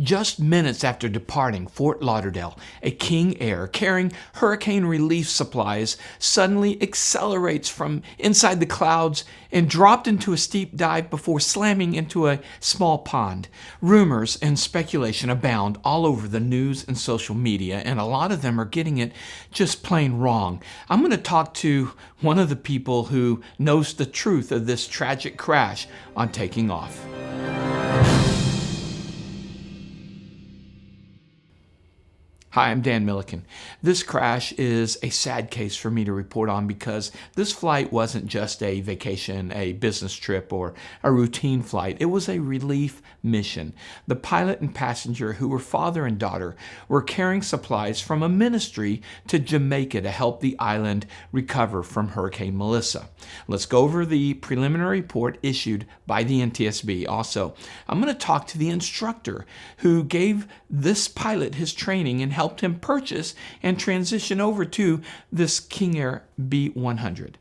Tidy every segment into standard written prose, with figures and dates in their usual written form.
Just minutes after departing Fort Lauderdale, a KingAir carrying hurricane relief supplies suddenly accelerates from inside the clouds and dropped into a steep dive before slamming into a small pond. Rumors and speculation abound all over the news and social media, and a lot of them are getting it just plain wrong. I'm going to talk to one of the people who knows the truth of this tragic crash on Taking Off. Hi, I'm Dan Milliken. This crash is a sad case for me to report on because this flight wasn't just a vacation, a business trip, or a routine flight. It was a relief mission. The pilot and passenger, who were father and daughter, were carrying supplies from a ministry to Jamaica to help the island recover from Hurricane Melissa. Let's go over the preliminary report issued by the NTSB. Also, I'm going to talk to the instructor who gave this pilot his training and helped him purchase and transition over to this KingAir B100.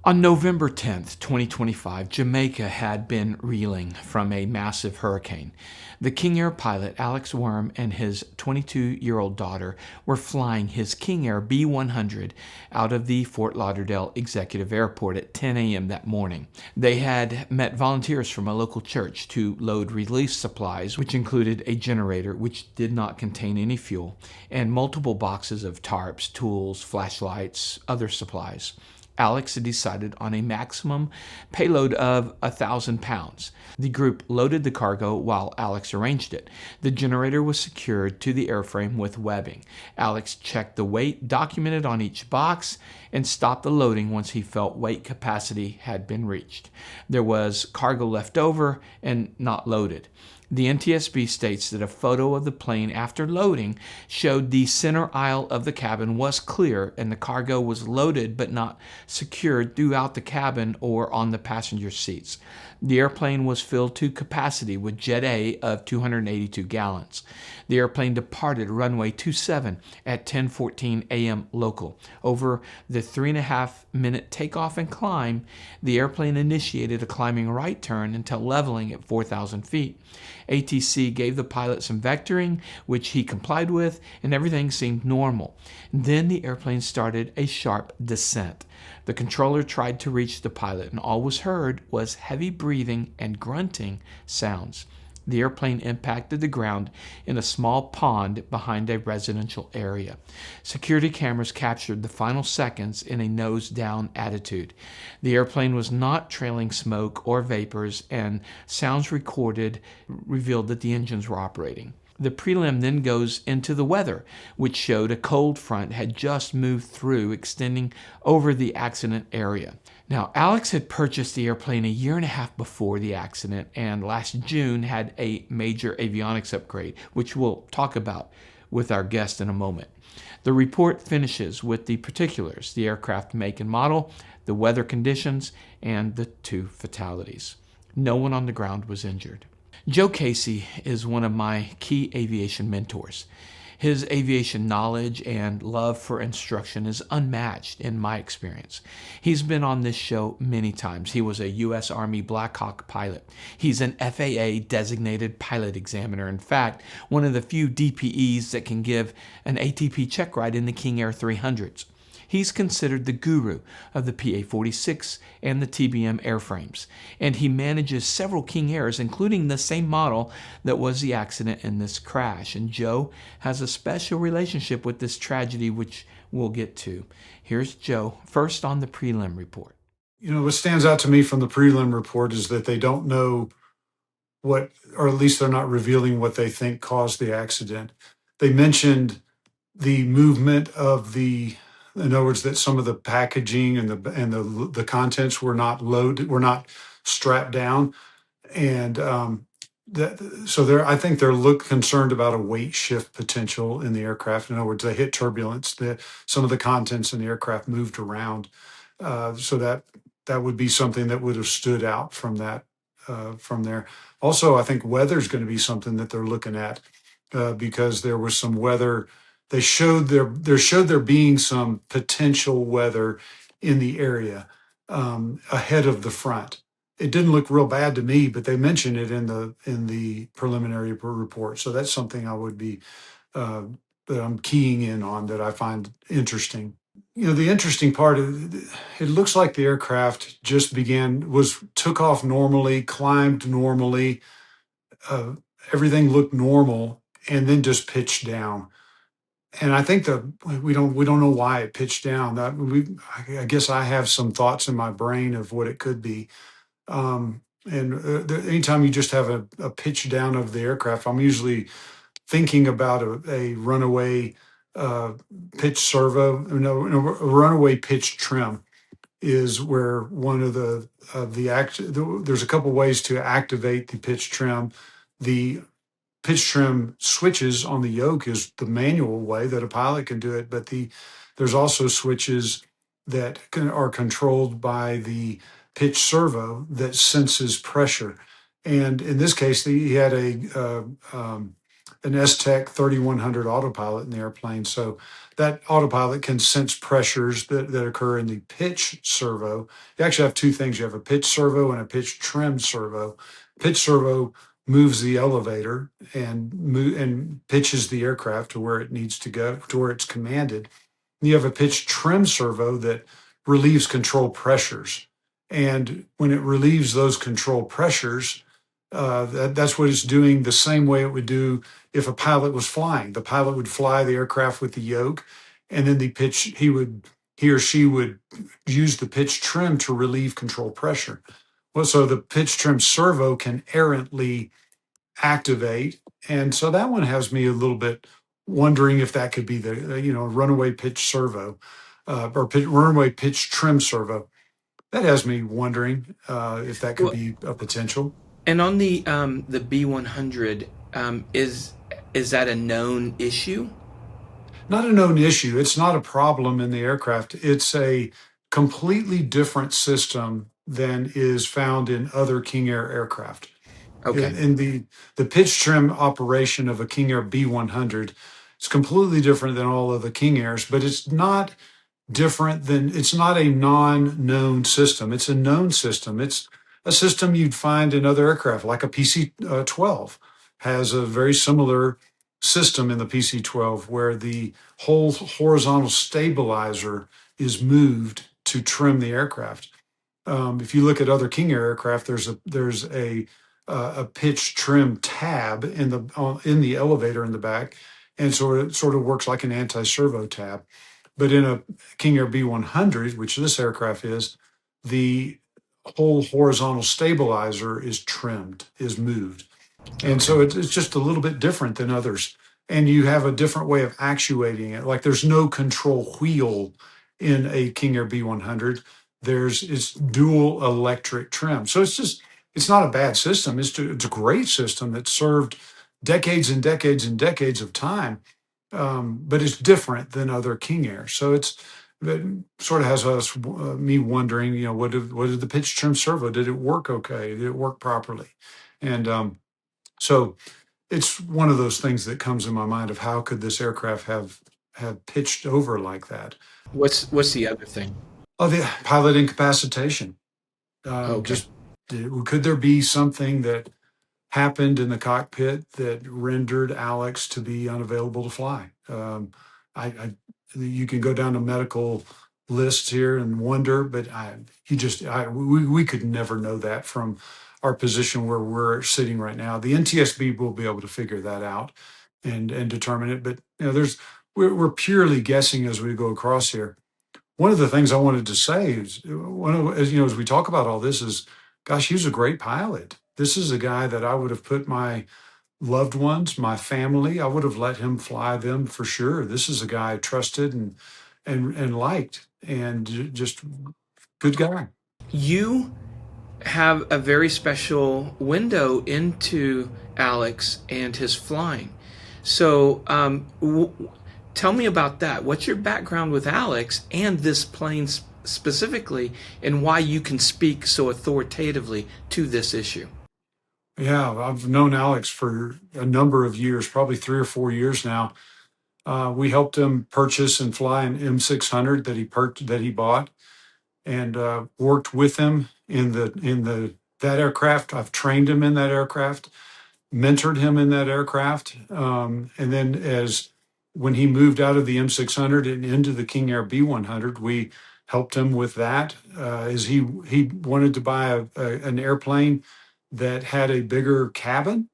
On November 10th, 2025, Jamaica had been reeling from a massive hurricane. The KingAir pilot, Alex Worm, and his 22-year-old daughter were flying his KingAir B100 out of the Fort Lauderdale Executive Airport at 10 a.m. that morning. They had met volunteers from a local church to load relief supplies, which included a generator which did not contain any fuel, and multiple boxes of tarps, tools, flashlights, other supplies. Alex had decided on a maximum payload of 1,000 pounds. The group loaded the cargo while Alex arranged it. The generator was secured to the airframe with webbing. Alex checked the weight documented on each box and stopped the loading once he felt weight capacity had been reached. There was cargo left over and not loaded. The NTSB states that a photo of the plane after loading showed the center aisle of the cabin was clear and the cargo was loaded but not secured throughout the cabin or on the passenger seats. The airplane was filled to capacity with Jet A of 282 gallons. The airplane departed runway 27 at 10:14 a.m. local. Over the 3.5-minute takeoff and climb, the airplane initiated a climbing right turn until leveling at 4,000 feet. ATC gave the pilot some vectoring, which he complied with, and everything seemed normal. Then the airplane started a sharp descent. The controller tried to reach the pilot, and all was heard was heavy breathing and grunting sounds. The airplane impacted the ground in a small pond behind a residential area. Security cameras captured the final seconds in a nose-down attitude. The airplane was not trailing smoke or vapors, and sounds recorded revealed that the engines were operating. The prelim then goes into the weather, which showed a cold front had just moved through, extending over the accident area. Now, Alex had purchased the airplane a year and a half before the accident, and last June had a major avionics upgrade, which we'll talk about with our guest in a moment. The report finishes with the particulars: the aircraft make and model, the weather conditions, and the 2 fatalities. No one on the ground was injured. Joe Casey is one of my key aviation mentors. His aviation knowledge and love for instruction is unmatched in my experience. He's been on this show many times. He was a U.S. Army Black Hawk pilot. He's an FAA designated pilot examiner. In fact, one of the few DPEs that can give an ATP check ride in the KingAir 300s. He's considered the guru of the PA-46 and the TBM airframes, and he manages several KingAirs, including the same model that was the accident in this crash. And Joe has a special relationship with this tragedy, which we'll get to. Here's Joe, first on the prelim report. You know, what stands out to me from the prelim report is that they don't know what, or at least they're not revealing what they think caused the accident. They mentioned the movement of in other words, that some of the packaging and the contents were not loaded, were not strapped down, and I think they're concerned about a weight shift potential in the aircraft. In other words, they hit turbulence. Some of the contents in the aircraft moved around, so that would be something that would have stood out from that from there. Also, I think weather is going to be something that they're looking at because there was some weather. They showed there being some potential weather in the area ahead of the front. it didn't look real bad to me, but they mentioned it in the preliminary report. So that's something I would be uh, that I'm keying in on that I find interesting. The interesting part of it looks like the aircraft just took off normally, climbed normally, uh, everything looked normal, and then just pitched down. And I think that we don't know why it pitched down. I guess I have some thoughts in my brain of what it could be. Anytime you just have a pitch down of the aircraft, I'm usually thinking about a runaway uh, pitch servo, no, a runaway pitch trim is where one of there's a couple ways to activate the pitch trim. The pitch trim switches on the yoke is the manual way that a pilot can do it, but there's also switches that are controlled by the pitch servo that senses pressure. And in this case, he had an S-Tech 3100 autopilot in the airplane. So that autopilot can sense pressures that occur in the pitch servo. You actually have two things. You have a pitch servo and a pitch trim servo. Pitch servo moves the elevator and pitches the aircraft to where it needs to go, to where it's commanded. You have a pitch trim servo that relieves control pressures. And when it relieves those control pressures, that's what it's doing the same way it would do if a pilot was flying. The pilot would fly the aircraft with the yoke, and then he or she would use the pitch trim to relieve control pressure. Well, so the pitch trim servo can errantly activate. And so that one has me a little bit wondering if that could be the, runaway pitch servo runaway pitch trim servo. That has me wondering if that could Well, be a potential. and on the B100, is that a known issue? Not a known issue. It's not a problem in the aircraft. It's a completely different system than is found in other King Air aircraft. Okay. In the pitch trim operation of a King Air B100, it's completely different than all of the King Airs, but it's not a non-known system. It's a known system. It's a system you'd find in other aircraft, like a PC-12 has a very similar system in the PC-12 where the whole horizontal stabilizer is moved to trim the aircraft. If you look at other King Air aircraft, there's a pitch trim tab in the elevator in the back, and so it sort of works like an anti-servo tab. But in a King Air B100, which this aircraft is, the whole horizontal stabilizer is moved. And Okay. so it's just a little bit different than others. And you have a different way of actuating it. Like there's no control wheel in a King Air B100. It's dual electric trim. So it's not a bad system. It's a great system that served decades and decades and decades of time. But it's different than other King Air. So it sort of has me wondering, what did the pitch trim servo? Did it work okay? Did it work properly? And so it's one of those things that comes in my mind of how could this aircraft have pitched over like that? What's the other thing? Oh, the pilot incapacitation. Okay. Just could there be something that happened in the cockpit that rendered Alex to be unavailable to fly? You can go down to medical lists here and wonder, but we could never know that from our position where we're sitting right now. The NTSB will be able to figure that out and determine it. But we're purely guessing as we go across here. One of the things I wanted to say is as we talk about all this is, gosh, he was a great pilot. This is a guy that I would have put my loved ones, my family, I would have let him fly them for sure. This is a guy I trusted and liked, and just good guy. You have a very special window into Alex and his flying. So, tell me about that. What's your background with Alex and this plane specifically, and why you can speak so authoritatively to this issue? Yeah, I've known Alex for a number of years, probably 3 or 4 years now. We helped him purchase and fly an M600 that he bought, and worked with him in the that aircraft. I've trained him in that aircraft, mentored him in that aircraft. And then as when he moved out of the M600 and into the King Air B100, we helped him with that. As he wanted to buy an airplane that had a bigger cabin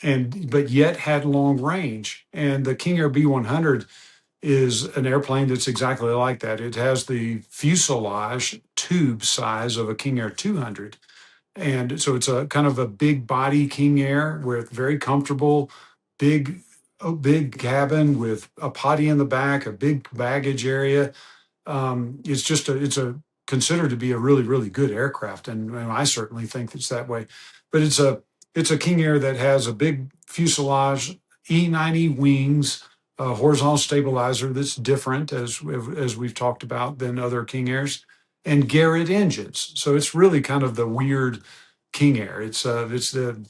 and but yet had long range. And the King Air B100 is an airplane that's exactly like that. It has the fuselage tube size of a King Air 200. And so it's a kind of a big body King Air with very comfortable, big, big cabin with a potty in the back, a big baggage area. It's just it's a considered to be a really really good aircraft, and I certainly think it's that way. But it's a King Air that has a big fuselage, E90 wings, a horizontal stabilizer that's different as we've talked about than other King Airs, and Garrett engines. So it's really kind of the weird King Air. It's the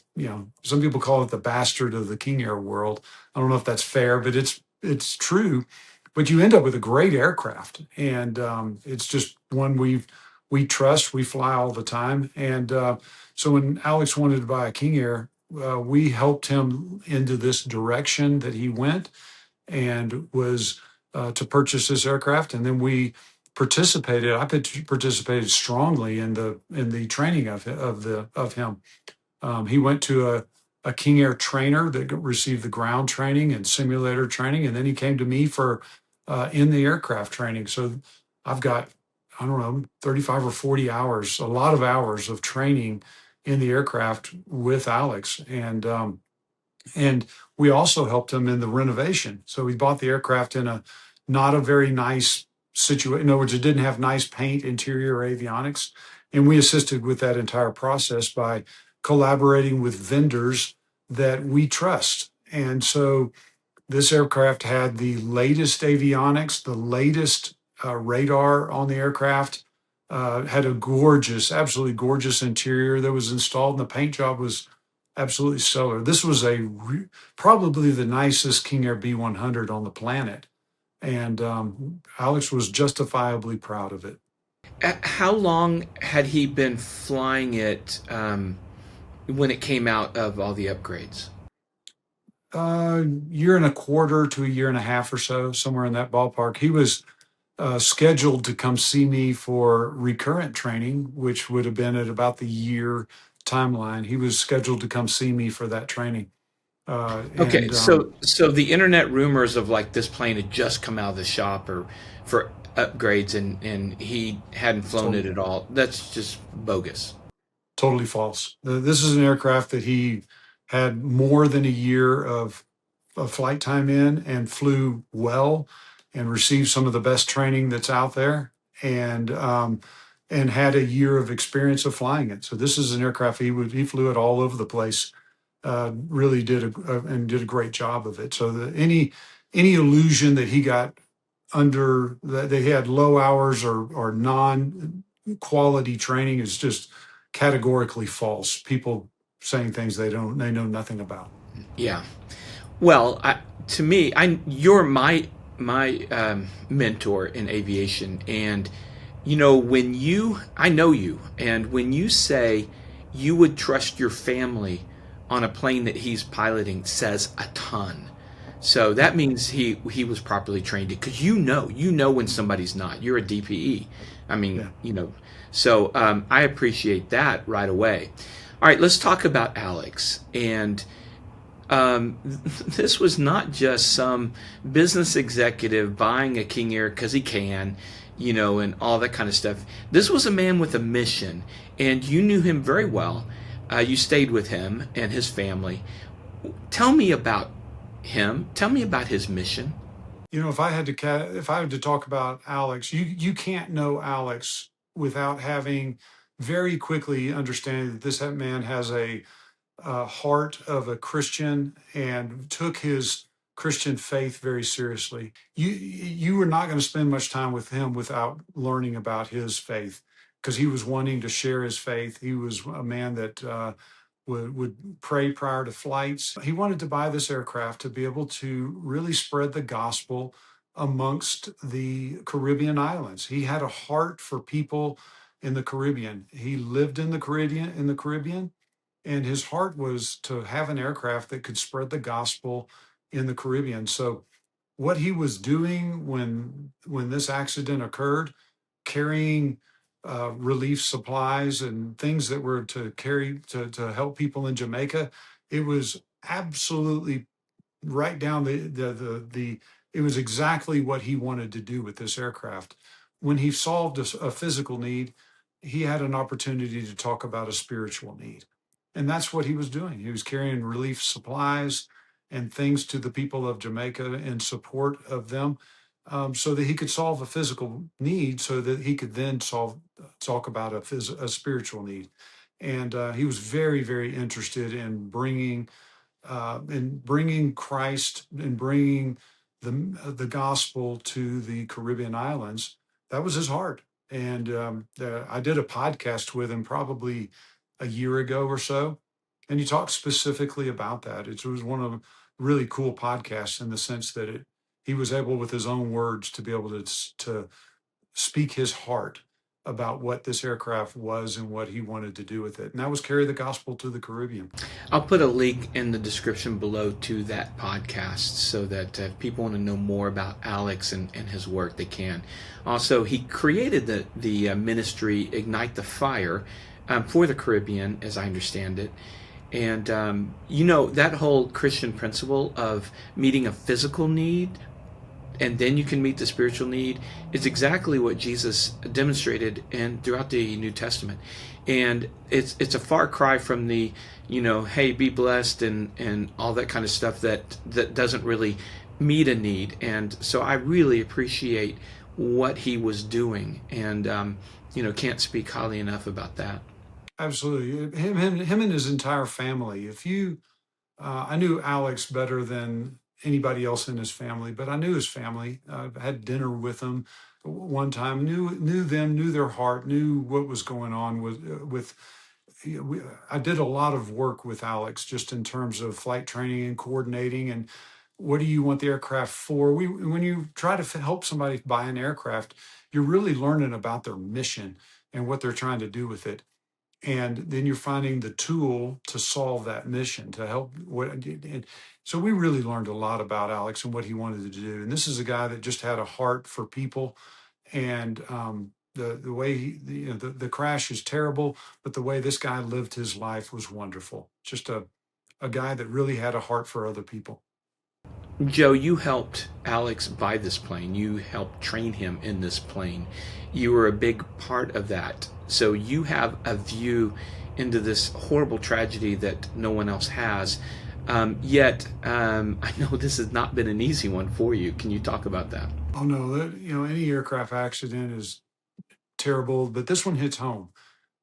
some people call it the bastard of the King Air world. I don't know if that's fair, but it's true. But you end up with a great aircraft, and it's just one we trust. We fly all the time, and so when Alex wanted to buy a King Air, we helped him into this direction that he went, and was to purchase this aircraft, and then we participated. I participated strongly in the training of him. He went to a King Air trainer that received the ground training and simulator training, and then he came to me for in the aircraft training. So I've got, I don't know, 35 or 40 hours, a lot of hours of training in the aircraft with Alex. And we also helped him in the renovation. So we bought the aircraft in a not a very nice situation. In other words, it didn't have nice paint, interior avionics. And we assisted with that entire process by collaborating with vendors that we trust. And so this aircraft had the latest avionics, the latest radar on the aircraft, had a gorgeous, absolutely gorgeous interior that was installed, and the paint job was absolutely stellar. This was probably the nicest King Air B100 on the planet, and Alex was justifiably proud of it. How long had he been flying it when it came out of all the upgrades? Year and a quarter to a year and a half or so, somewhere in that ballpark. He was scheduled to come see me for recurrent training, which would have been at about the year timeline. He was scheduled to come see me for that training. Okay, And so the internet rumors of like this plane had just come out of the shop or for upgrades and he hadn't flown it to- at all. That's just bogus. Totally false. This is an aircraft that he had more than a year of flight time in and flew well and received some of the best training that's out there, and had a year of experience of flying it. So this is an aircraft he flew it all over the place. Really did a great job of it. So any illusion that he got under that they had low hours or non quality training is just categorically false. People saying things they know nothing about. Yeah. Well, to me, you're my mentor in aviation, and when I know you, and when you say you would trust your family on a plane that he's piloting, says a ton. So that means he was properly trained because you know when somebody's not. You're a DPE. I mean, Yeah. So I appreciate that right away. All right, let's talk about Alex and this was not just some business executive buying a King Air because he can, and all that kind of stuff. This was a man with a mission, and you knew him very well. You stayed with him and his family. Tell me about him. Tell me about his mission. If I had to talk about Alex, you can't know Alex without having very quickly understanding that this man has a heart of a Christian and took his Christian faith very seriously. You were not going to spend much time with him without learning about his faith because he was wanting to share his faith. He was a man that would pray prior to flights. He wanted to buy this aircraft to be able to really spread the gospel amongst the Caribbean islands. He had a heart for people in the Caribbean. He lived in the Caribbean, and his heart was to have an aircraft that could spread the gospel in the Caribbean. So what he was doing when this accident occurred, carrying relief supplies and things that were to carry to help people in Jamaica, it was absolutely right down the it was exactly what he wanted to do with this aircraft. When he solved a physical need, he had an opportunity to talk about a spiritual need. And that's what he was doing. He was carrying relief supplies and things to the people of Jamaica in support of them, so that he could solve a physical need, so that he could then talk about a spiritual need. And he was very, very interested in bringing Christ and bringing the gospel to the Caribbean islands. That was his heart. And I did a podcast with him probably a year ago or so, and he talked specifically about that. It was one of the really cool podcasts in the sense that he was able, with his own words, to be able to speak his heart about what this aircraft was and what he wanted to do with it. And that was carry the gospel to the Caribbean. I'll put a link in the description below to that podcast so that if people want to know more about Alex and his work, they can. Also, he created the ministry Ignite the Fire for the Caribbean, as I understand it. And, that whole Christian principle of meeting a physical need and then you can meet the spiritual need is exactly what Jesus demonstrated and throughout the New Testament. And it's a far cry from the, hey, be blessed and all that kind of stuff that doesn't really meet a need. And so I really appreciate what he was doing, and can't speak highly enough about that. Absolutely. Him and his entire family. I knew Alex better than anybody else in his family, but I knew his family. I had dinner with them one time. Knew them, knew their heart, knew what was going on with. I did a lot of work with Alex just in terms of flight training and coordinating and what do you want the aircraft for. When you try to help somebody buy an aircraft, you're really learning about their mission and what they're trying to do with it, and then you're finding the tool to solve that mission to help and so we really learned a lot about Alex and what he wanted to do. And this is a guy that just had a heart for people. And the way the crash is terrible, but the way this guy lived his life was wonderful. Just a guy that really had a heart for other people. Joe, you helped Alex buy this plane. You helped train him in this plane. You were a big part of that. So you have a view into this horrible tragedy that no one else has. Yet, I know this has not been an easy one for you. Can you talk about that? Oh no, any aircraft accident is terrible, but this one hits home.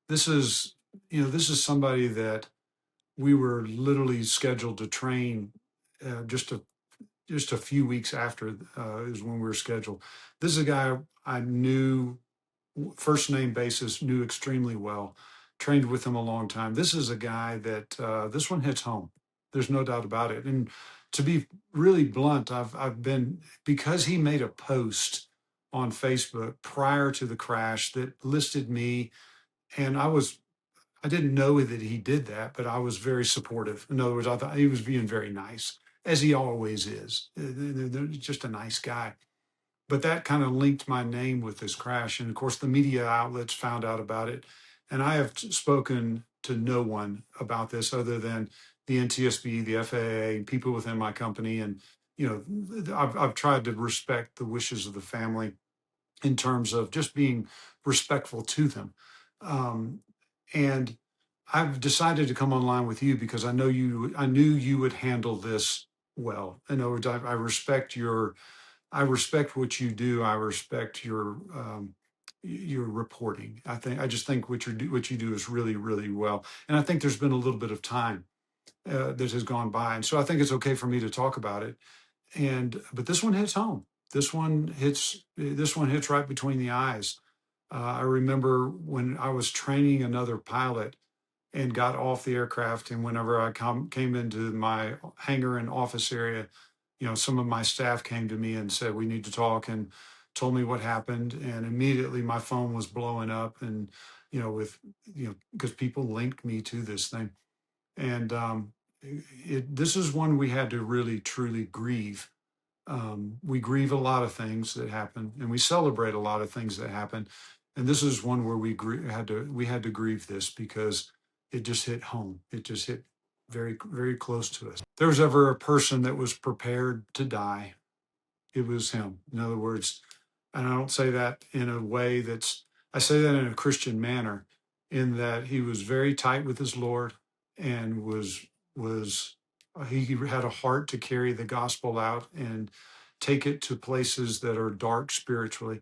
This is somebody that we were literally scheduled to train just a few weeks after is when we were scheduled. This is a guy I knew first name basis, knew extremely well, trained with him a long time. This is a guy that this one hits home. There's no doubt about it. And to be really blunt, I've been, because he made a post on Facebook prior to the crash that listed me, and I didn't know that he did that, but I was very supportive. In other words, I thought he was being very nice, as he always is. They're just a nice guy. But that kind of linked my name with this crash. And of course, the media outlets found out about it. And I have spoken to no one about this other than the NTSB, the FAA, and people within my company. And, I've tried to respect the wishes of the family in terms of just being respectful to them. Um, and I've decided to come online with you because I knew you would handle this well. In other words, I respect what you do. I respect your reporting. I just think what you do is really, really well. And I think there's been a little bit of time that has gone by, and so I think it's okay for me to talk about it. But this one hits home. This one hits right between the eyes. I remember when I was training another pilot and got off the aircraft, and whenever I came into my hangar and office area, some of my staff came to me and said, "We need to talk." And told me what happened, and immediately my phone was blowing up, and because people linked me to this thing, and this is one we had to really truly grieve. We grieve a lot of things that happen, and we celebrate a lot of things that happen. And this is one where we had to grieve this because it just hit home. It just hit very, very close to us. If there was ever a person that was prepared to die, it was him. In other words, and I don't say that in a way I say that in a Christian manner, in that he was very tight with his Lord, and he had a heart to carry the gospel out and take it to places that are dark spiritually.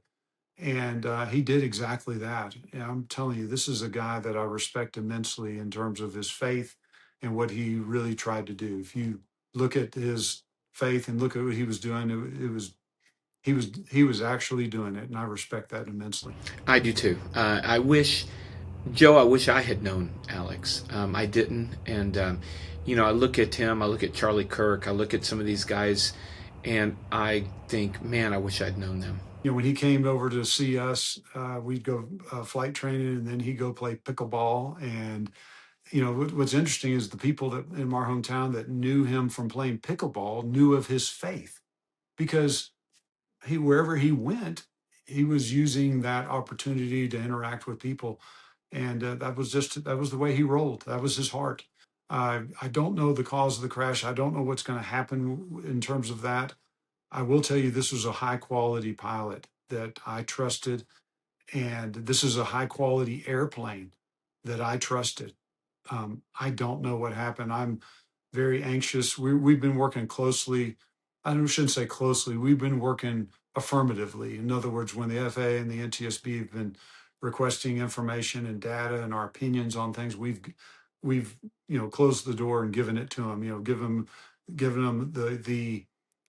And he did exactly that. And I'm telling you, this is a guy that I respect immensely in terms of his faith and what he really tried to do. If you look at his faith and look at what he was doing, he was actually doing it, and I respect that immensely. I do too. Joe, I wish I had known Alex. I didn't. And, I look at him, I look at Charlie Kirk, I look at some of these guys, and I think, man, I wish I'd known them. When he came over to see us, we'd go flight training, and then he'd go play pickleball. And, what's interesting is the people that in our hometown that knew him from playing pickleball knew of his faith, because wherever he went, he was using that opportunity to interact with people. And that was the way he rolled. That was his heart. I don't know the cause of the crash. I don't know what's going to happen in terms of that. I will tell you, this was a high quality pilot that I trusted, and this is a high quality airplane that I trusted. I don't know what happened. I'm very anxious. We've been working closely. Shouldn't say closely. We've been working affirmatively. In other words, when the FAA and the NTSB have been requesting information and data and our opinions on things, we've closed the door and given it to them. Given them the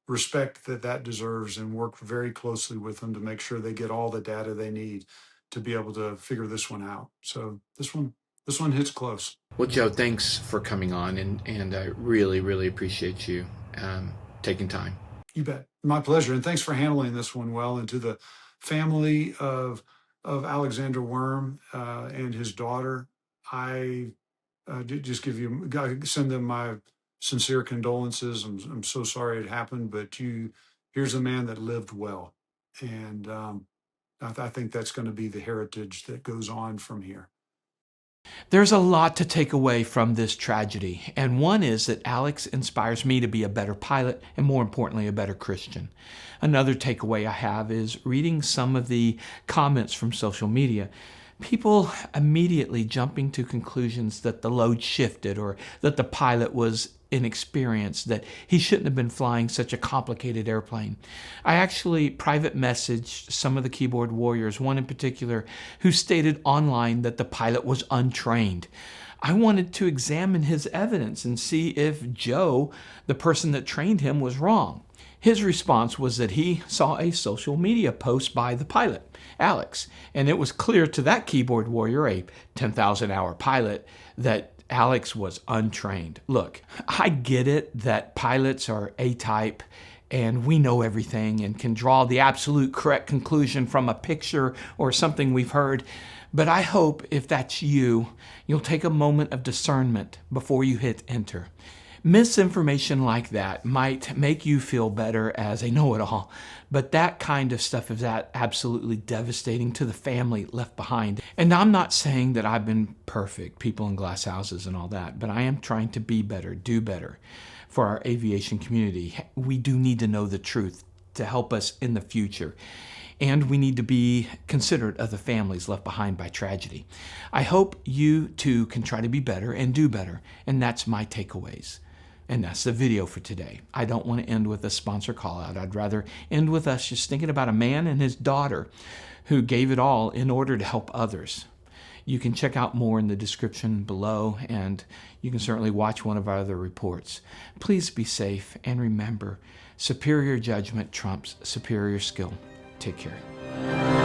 respect that deserves, and worked very closely with them to make sure they get all the data they need to be able to figure this one out. So this one hits close. Well, Joe, thanks for coming on, and I really, really appreciate you taking time. You bet. My pleasure. And thanks for handling this one well. And to the family of Alexander Worm and his daughter, I just send them my sincere condolences. I'm so sorry it happened, but here's a man that lived well. And I think that's going to be the heritage that goes on from here. There's a lot to take away from this tragedy, and one is that Alex inspires me to be a better pilot and, more importantly, a better Christian. Another takeaway I have is reading some of the comments from social media. People immediately jumping to conclusions that the load shifted or that the pilot was inexperienced, that he shouldn't have been flying such a complicated airplane. I actually private messaged some of the keyboard warriors, one in particular, who stated online that the pilot was untrained. I wanted to examine his evidence and see if Joe, the person that trained him, was wrong. His response was that he saw a social media post by the pilot, Alex, and it was clear to that keyboard warrior, a 10,000-hour pilot, that Alex was untrained. Look, I get it that pilots are A-type and we know everything and can draw the absolute correct conclusion from a picture or something we've heard. But I hope if that's you'll take a moment of discernment before you hit enter. Misinformation like that might make you feel better as a know-it-all, but that kind of stuff is absolutely devastating to the family left behind. And I'm not saying that I've been perfect, people in glass houses and all that, but I am trying to be better, do better for our aviation community. We do need to know the truth to help us in the future. And we need to be considerate of the families left behind by tragedy. I hope you too can try to be better and do better, and that's my takeaways. And that's the video for today. I don't want to end with a sponsor call out. I'd rather end with us just thinking about a man and his daughter who gave it all in order to help others. You can check out more in the description below, and you can certainly watch one of our other reports. Please be safe, and remember, superior judgment trumps superior skill. Take care.